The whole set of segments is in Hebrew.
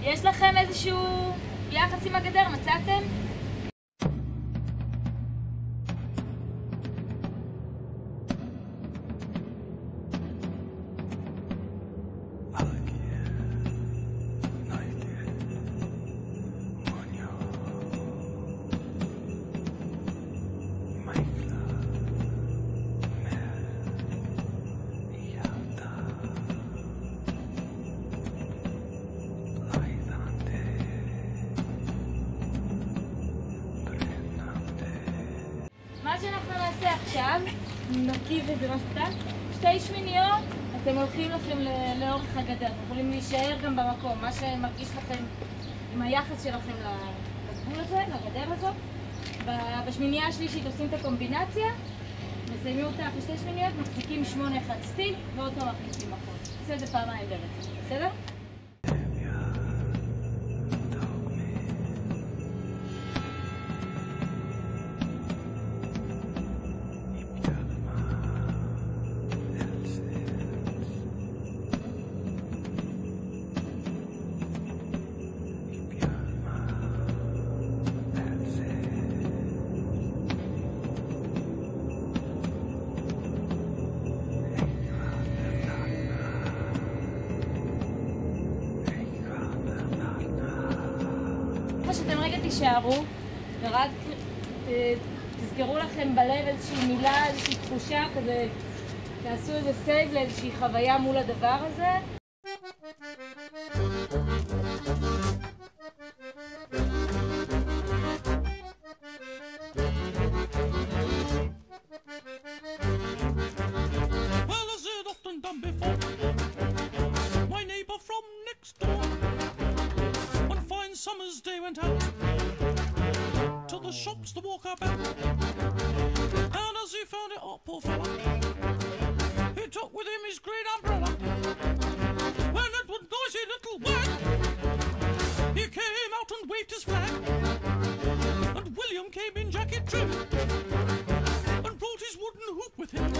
יש לכם איזשהו יחס עם הגדר? מצאתם? מה שאנחנו נעשה עכשיו, נרכיב איזה משהו קטן, 2 שמיניות, אתם הולכים לכם לאורך הגדר, אתם יכולים להישאר גם במקום, מה שמרגיש לכם עם היחס שלכם לגבול הזה, לגדר הזאת. בשמינייה השלישית עושים את הקומבינציה, מסיימים אותה אחרי 2 שמיניות, מחזיקים 8-1 סטיק, ועוד פעם מחליפים מקום. עושה את זה פעמיים ברצף, בסדר? שאתם רגע תישארו ורק תזכרו לכם בלב איזושהי מילה, איזושהי תחושה כזה, תעשו איזה סייב לאיזושהי חוויה מול הדבר הזה. Summer's day went out to the shops to walk about, and as he found it up, poor fella, he took with him his great umbrella. When it was noisy little wag, he came out and waved his flag, and William came in jacket trim, and brought his wooden hoop with him,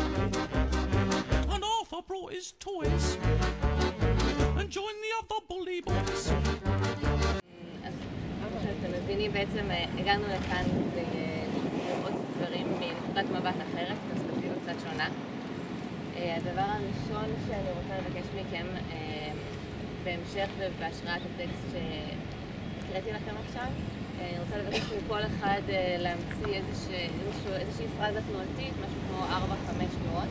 and Arthur brought his toys, and joined the other bully boys. אתם מבינים, בעצם הגענו לכאן לראות דברים מנקודת מבט אחרת, פרספקטיבה קצת שונה. הדבר הראשון שאני רוצה לבקש מכם, בהמשך ובהשראת הטקסט שהקראתי לכם עכשיו, אני רוצה לבקש מכל אחד להמציא איזושהי פרזה תנועתית, משהו כמו 4-5 תנועות.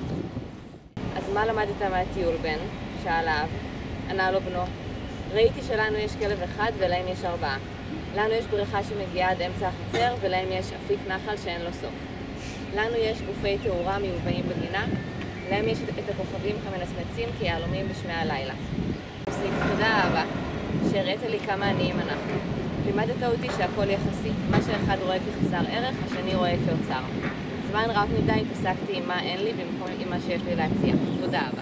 אז מה למדת מהטיול בן? שאל האב. ענה לו בנו. ראיתי שלנו יש כלב אחד ולהם יש 4. לנו יש בריכה שמגיעה עד אמצע החצר ולהם יש אפיק נחל שאין לו סוף. לנו יש גופי תאורה מיובאים בגינה, להם יש את הכוכבים המנסנצים כיהלומים בשמי הלילה. תוסיף, תודה אבא, שהראית לי כמה עניים אנחנו. לימדת אותי שהכל יחסי, מה שאחד רואה כחסר ערך, השני רואה כאוצר. זמן רב מדי התעסקתי עם מה אין לי במקום עם מה שיש לי להציע. תודה אבא.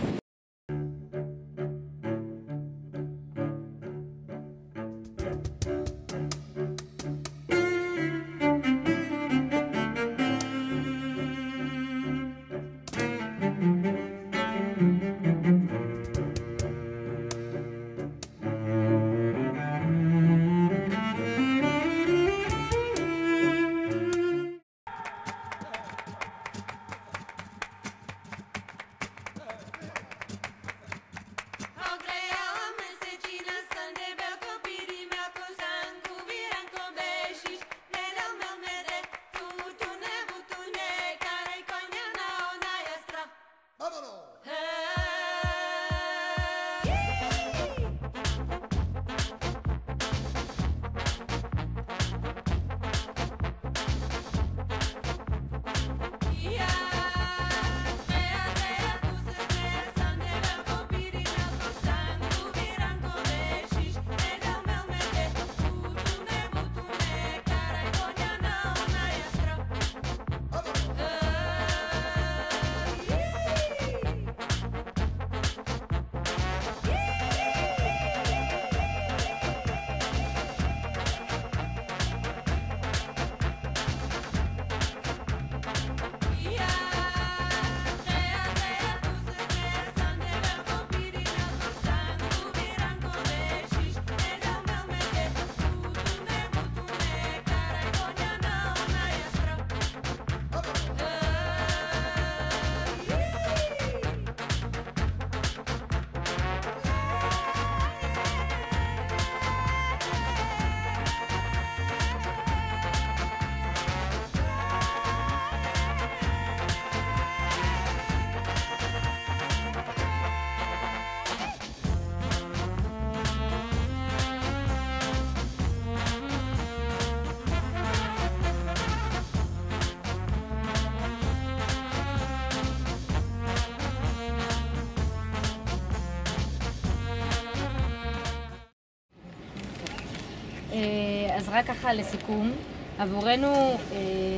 אז רק ככה לסיכום, עבורנו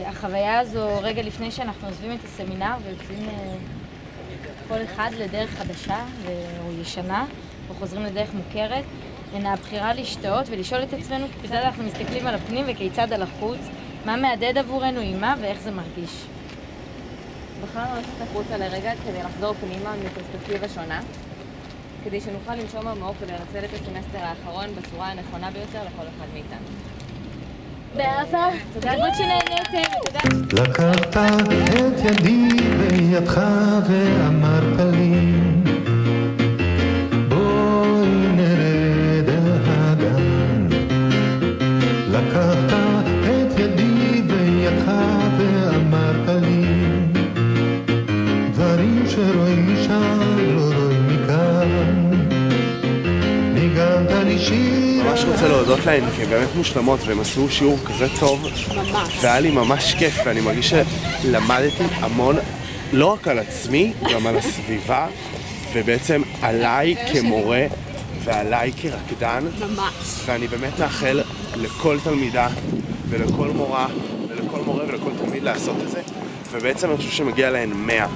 החוויה הזו רגע לפני שאנחנו עוזבים את הסמינר ויוצאים כל אחד לדרך חדשה או ישנה, או חוזרים לדרך מוכרת, הנה הבחירה להשתאות ולשאול את עצמנו כיצד אנחנו מסתכלים על הפנים וכיצד על החוץ, מה מעדד עבורנו עם מה ואיך זה מרגיש. בחרנו ללכת החוצה לרגע כדי לחזור פנימה מפרספקטיבה שונה, כדי שנוכל לנשום עמוק ולנצל את הסמסטר האחרון בצורה הנכונה ביותר לכל אחד מאיתנו. באהבה, תודה רבה שנהנתם, תודה. לקחת את ידי בידך ואמרת לי בואי נרד אל הגן. לקחת את ידי בידך ואמרת לי דברים שרואים שם לא רואים מכאן. ניגנת לי שיר. ממש רוצה להודות להן, כי הן באמת מושלמות והן עשו שיעור כזה טוב והיה לי ממש כיף, ואני מרגיש שלמדתי המון לא רק על עצמי, גם על הסביבה ובעצם עליי כמורה ועליי כרקדן, ואני באמת מאחל לכל תלמידה ולכל מורה ולכל מורה ולכל תלמיד לעשות את זה, ובעצם אני חושב שמגיע להן 100.